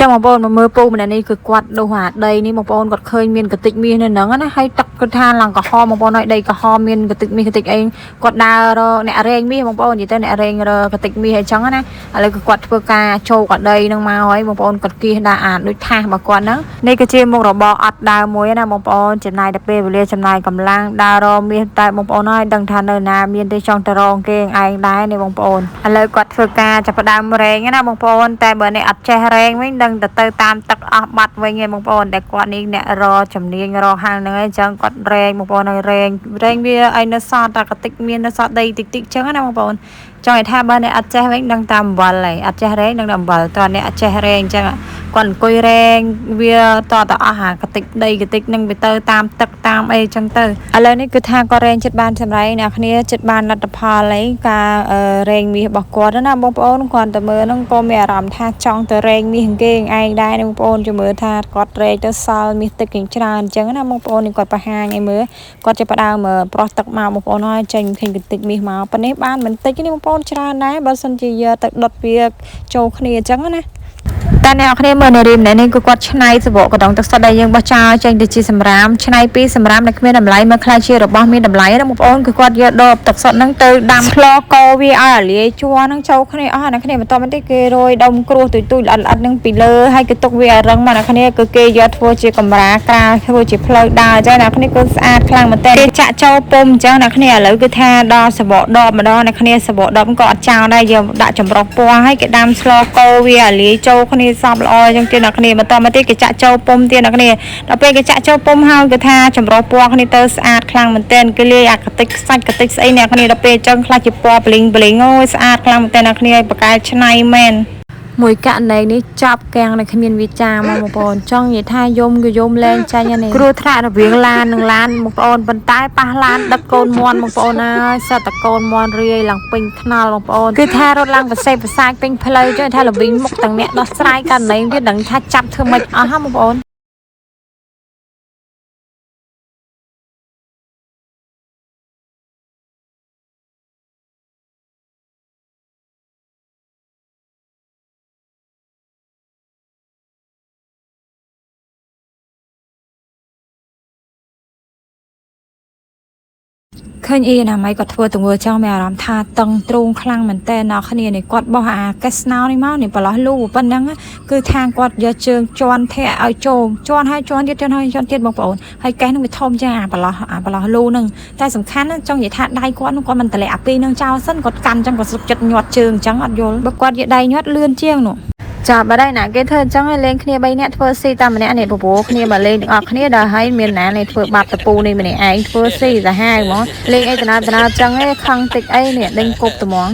ចាំបងប្អូនមើលពូម្នាក់នេះគឺគាត់ដូរអាដីនេះបងប្អូនគាត់ឃើញមានកតិចមាសនៅហ្នឹងណាហើយទឹកគាត់ថាឡើងក្រហមបងប្អូនហើយដីក្រហមមានកតិចមាសកតិចអីគាត់ដើររកអ្នករែងមាសបងប្អូននិយាយទៅអ្នករែងរកតិចមាសអីចឹងណាឥឡូវគឺគាត់ធ្វើការចូលកដីហ្នឹងមកហើយបងប្អូនគាត់គៀសដាក់អាដូចថាសរបស់គាត់ហ្នឹងនេះគឺជាមុខរបរអត់ដើរមួយណាបងប្អូនចំណាយតែពេលវេលាចំណាយកម្លាំងដើររកមាសតែបងប្អូនហើយដឹងថានៅណាមានទេចង់ទៅរកគេឯងដែរនេះបងប្អូនឥឡូវគាត់ធ្វើការចាប់ផ្ដើមរែងណាបងប្អូនតែបើអ្នកអត់ចេះរែងវិញដឹងទៅតាមទឹកអស់បាត់វិញឯងបងប្អូនតែគាត់នេះអ្នករជំនាញរហាងហ្នឹងឯងចឹងគាត់រែងបងប្អូនហើយរែងវាឲ្យនៅសតតែកតិចមាននៅសតដីតិចចឹងណាបងប្អូនចង់ឲ្យថាបើអ្នកអត់ចេះវិញដឹងតាមអំបិលហើយអត់ចេះរែងដឹងតែអំបិលតើអ្នកអត់ចេះរែងចឹងគាត់អង្គុយរែងវាតតអស់អាកតិចដីកតិចនឹងវាទៅតាមទឹកតាមអីចឹងទៅឥឡូវនេះគឺថាគាត់រែងចិត្តបានសម្រេចអ្នកគ្នាចិត្តបានលទ្ធផលអីការរែងមាសរបស់គាត់ណាបងប្អូនគាត់ទៅមើលហ្នឹងក៏មានអារម្មណ៍ថាចង់ទៅរែងមាសគេឯងដែរបងប្អូនជួយមើលថាគាត់រែងទៅសល់មាសទឹកច្រើនអញ្ចឹងណាបងប្អូននេះគាត់បង្ហាញឲ្យមើលគាត់ចាប់ផ្ដើមប្រោះទឹកមកបងប្អូនហើយចេញឃើញកតិចមាសមកប៉ុន្តែបានមិនតិចនេះបងប្អូនច្រើនដែរបើសិនជាយកទៅដុតវាចូលគ្នាអញ្ចឹងណាតែអ្នកគ្នាមើលនៅរៀមនេះគឺគាត់ឆ្នៃសបកកដងទឹកសុទ្ធដែលយើងបោះចោលចេញទៅជាសម្រាមឆ្នៃពីសម្រាមដែលគ្មានតម្លៃមកខ្លះជារបស់មានតម្លៃណាបងប្អូនគឺគាត់យកដបទឹកសុទ្ធហ្នឹងទៅដាំផ្លកោវាឲ្យអាលាយជ័រហ្នឹងចូលគ្នាអស់អ្នកគ្នាបន្តមកទៀតគេរយដុំគ្រួសទុយល្អិតហ្នឹងពីលើហើយគេទុកវាឲ្យរឹងមកអ្នកគ្នាគឺគេយកធ្វើជាកម្រាក្រាលធ្វើជាផ្លូវដើរអញ្ចឹងអ្នកគ្នាគឺស្អាតខ្លាំងមែនតើគេចាក់ចូលពុំអញ្ចឹងអ្នកគ្នាឥឡូវគឺថាដល់សបកដបម្ដងអ្នកគ្នាសបកដបក៏អត់ចោលដែរយកដាក់ចម្រុះពណ៌ហើយគេដាំស្លកោវាអាលាយចូលគ្នាសពល្អអញ្ចឹងទៀតអ្នកគ្នាបន្តមកទៀតគេចាក់ចូលពុំទៀតអ្នកគ្នាដល់ពេលគេចាក់ចូលពុំហើយគឺថាចម្រុះពណ៌គ្នាទៅស្អាតខ្លាំងមែនទែនគេលាយអាកតិចខ្សាច់កតិចស្អីអ្នកគ្នាដល់ពេលអញ្ចឹងខ្លះជាពណ៌ប្លីងអូយស្អាតខ្លាំងមែនទែនអ្នកគ្នាបកែឆ្នៃមែនមួយករណីនេះចាប់កាំងនៅគ្មានវាចាមកបងប្អូនចង់និយាយថាយំក៏យំលែងចាញ់នេះគ្រោះថ្នាក់រវាងឡាននិងឡានបងប្អូនប៉ុន្តែប៉ះឡានដឹកកូនមន់បងប្អូនហើយសត្វតកូនមន់រាយឡើងពេញថ្នល់បងប្អូនគឺថារត់ឡើងប្រសេប្រសាចពេញផ្លូវចុះថាល្វីងមុខទាំងអ្នកដោះស្រាយករណីវាដឹងថាចាប់ធ្វើម៉េចអស់ហ่าបងប្អូនឃើញអ៊ីណាម៉ៃគាត់ធ្វើទង្វើចឹងមានអារម្មណ៍ថាតឹងទ្រូងខ្លាំងមែនតើអ្នកគ្នានេះគាត់បោះអាកេស្ណោនេះមកនេះប្រឡោះលូប៉ុណ្ណឹងគឺថាគាត់យកជើងជន់ធាក់ឲ្យចូលជន់ហើយជន់ទៀតជន់ហើយជន់ទៀតបងប្អូនហើយកេះនឹងវាធំចឹងអាប្រឡោះលូនឹងតែសំខាន់ចង់និយាយថាដៃគាត់នឹងគាត់មិនតម្លាក់អាពីរនឹងចោលសិនគាត់កាន់ចឹងគាត់សុខចិត្តញាត់ជើងចឹងអត់យល់បើគាត់យកដៃញាត់លឿនជាងនោះចាប់បាត់ហើយណាគេធ្វើអញ្ចឹងឲ្យលេងគ្នា3នាក់ធ្វើស៊ីតាមម្នាក់នេះពពោគ្នាមកលេងទាំងអស់គ្នាដល់ហើយមានណានេះធ្វើបាបតពូនេះម្នាក់ឯងធ្វើស៊ីសាហាវហ្មងលេងអីតណាអញ្ចឹងឯងខឹងតិចអីនេះដេញគប់ត្មង